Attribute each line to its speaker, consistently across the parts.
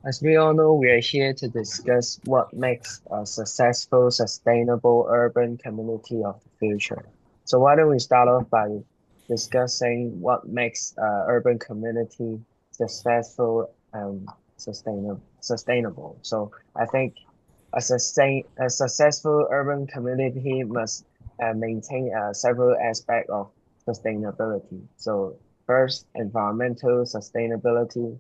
Speaker 1: As we all know, we are here to discuss what makes a successful, sustainable urban community of the future. So why don't we start off by discussing what makes urban community successful and sustainable. So I think a successful urban community must maintain several aspects of sustainability. So first, environmental sustainability,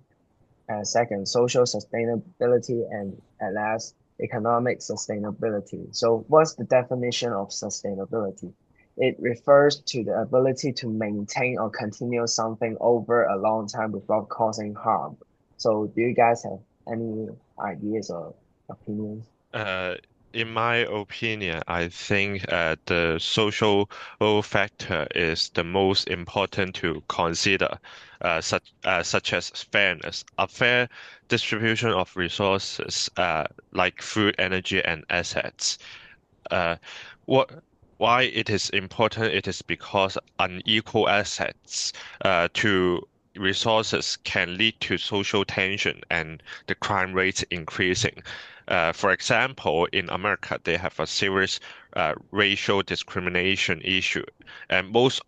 Speaker 1: second, social sustainability, and at last, economic sustainability. So, what's the definition of sustainability? It refers to the ability to maintain or continue something over a long time without causing harm. So, do you guys have any ideas or opinions?
Speaker 2: Uh, in my opinion, I think the social factor is the most important to consider, such as fairness, a fair distribution of resources like food, energy, and assets. Uh, what why it is important? It is because unequal access to resources can lead to social tension and the crime rates increasing. For example, in America, they have a serious racial discrimination issue, and most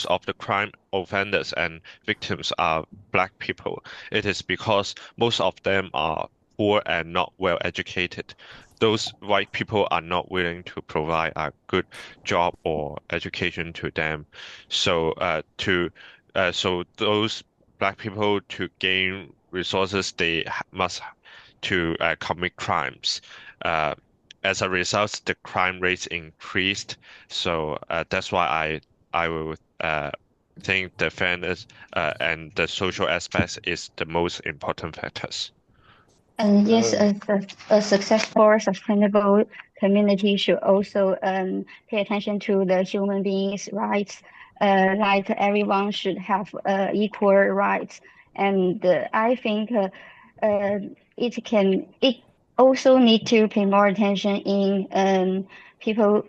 Speaker 2: of the crime offenders and victims are black people. It is because most of them are poor and not well educated. Those white people are not willing to provide a good job or education to them. So those black people to gain resources, they must to commit crimes. Uh, as a result, the crime rates increased. So that's why I will think the fairness and the social aspects is the most important factors.
Speaker 3: And yes,
Speaker 1: So,
Speaker 3: a successful, sustainable community should also pay attention to the human beings' rights. Like everyone should have equal rights, and I think uh, it also need to pay more attention in people's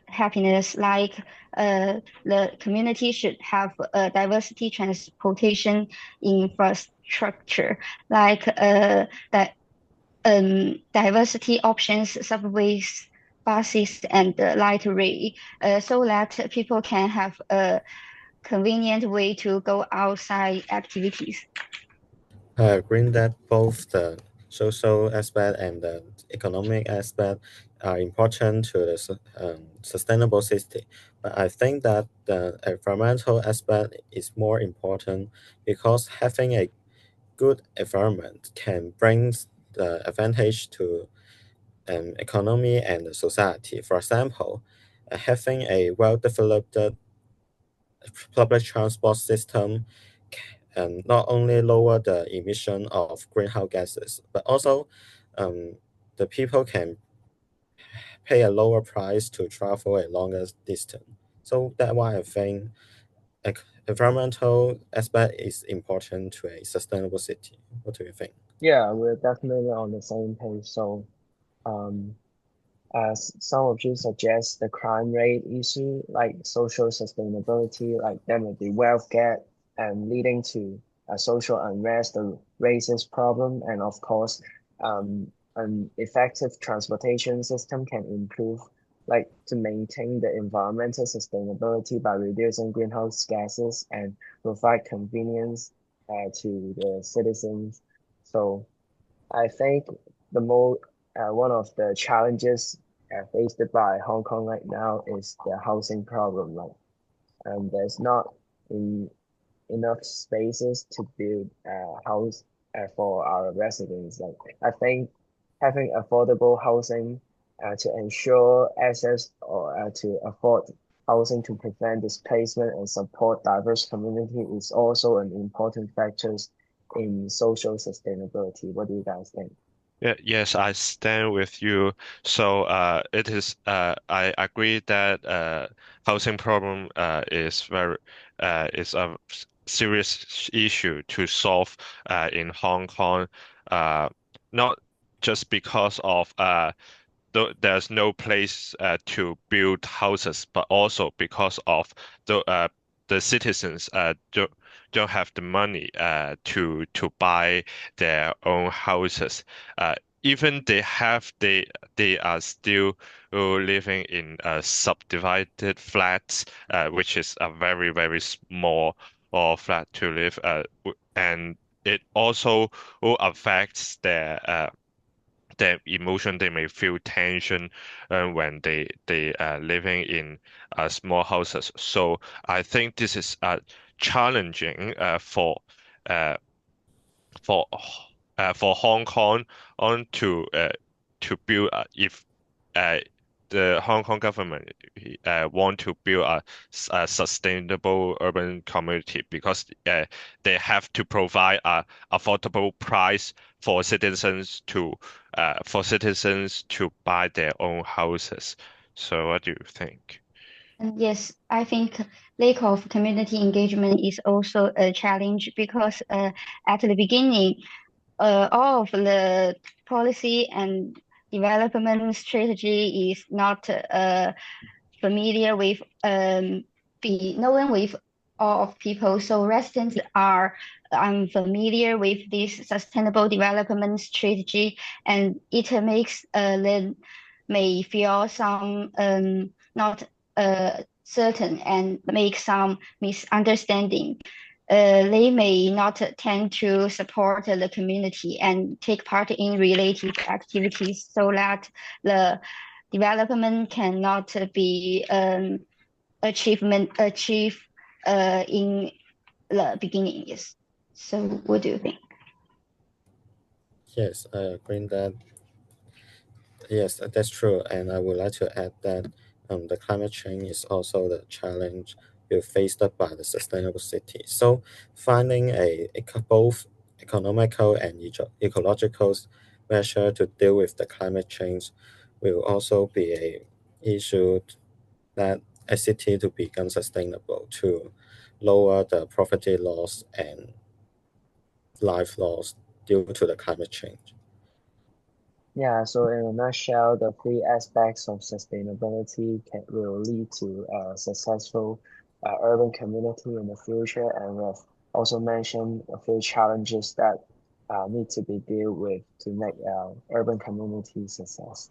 Speaker 3: happiness. Like the community should have a diversity transportation infrastructure, like that diversity options, subways, buses, and light rail, so that people can have a convenient way to go outside activities.
Speaker 4: I agree that both the social aspect and the economic aspect are important to the sustainable city. But I think that the environmental aspect is more important because having a good environment can bring the advantage to economy and the society. For example, having a well-developed public transport system not only lower the emission of greenhouse gases, but also um, the people can pay a lower price to travel a longer distance. So that's why I think environmental aspect is important to a sustainable city. What do you think?
Speaker 1: yeah, we're definitely on the same page. So, um, as some of you suggest, the crime rate issue, like social sustainability, like there may be wealth gap and leading to a social unrest, the racist problem, and of course, an effective transportation system can improve, like to maintain the environmental sustainability by reducing greenhouse gases and provide convenience to the citizens. So I think one of the challenges faced by Hong Kong right now is the housing problem. Like, there's not in, enough spaces to build a house for our residents. Like, I think having affordable housing to ensure access or to afford housing to prevent displacement and support diverse community is also an important factor in social sustainability. What do you guys think?
Speaker 2: Yeah, yes, I stand with you. So it is I agree that housing problem is a serious issue to solve in Hong Kong. Not just because of there's no place to build houses, but also because of the citizens don't have the money to buy their own houses. Even they are still living in subdivided flats, which is a very, very small or flat to live. And it also affects their emotion. They may feel tension when they living in small houses. So I think this is challenging uh, for for Hong Kong on to build if uh, the Hong Kong government want to build a sustainable urban community, because they have to provide a affordable price for citizens to buy their own houses. So what do you think?
Speaker 3: And yes, I think lack of community engagement is also a challenge because at the beginning, all of the policy and development strategy is not familiar with be known with all of people. So residents are unfamiliar with this sustainable development strategy, and it makes them may feel some not certain and make some misunderstanding. They may not tend to support the community and take part in related activities so that the development cannot be achieved in the beginning. Yes. So what do you think?
Speaker 4: Yes, I agree that yes, that's true. And I would like to add that the climate change is also the challenge we faced by the sustainable city. So finding both economical and ecological measure to deal with the climate change will also be a issue that a city to become sustainable to lower the property loss and life loss due to the climate change.
Speaker 1: Yeah, so in a nutshell, the three aspects of sustainability will lead to a successful urban community in the future. And we've also mentioned a few challenges that need to be dealt with to make urban community success.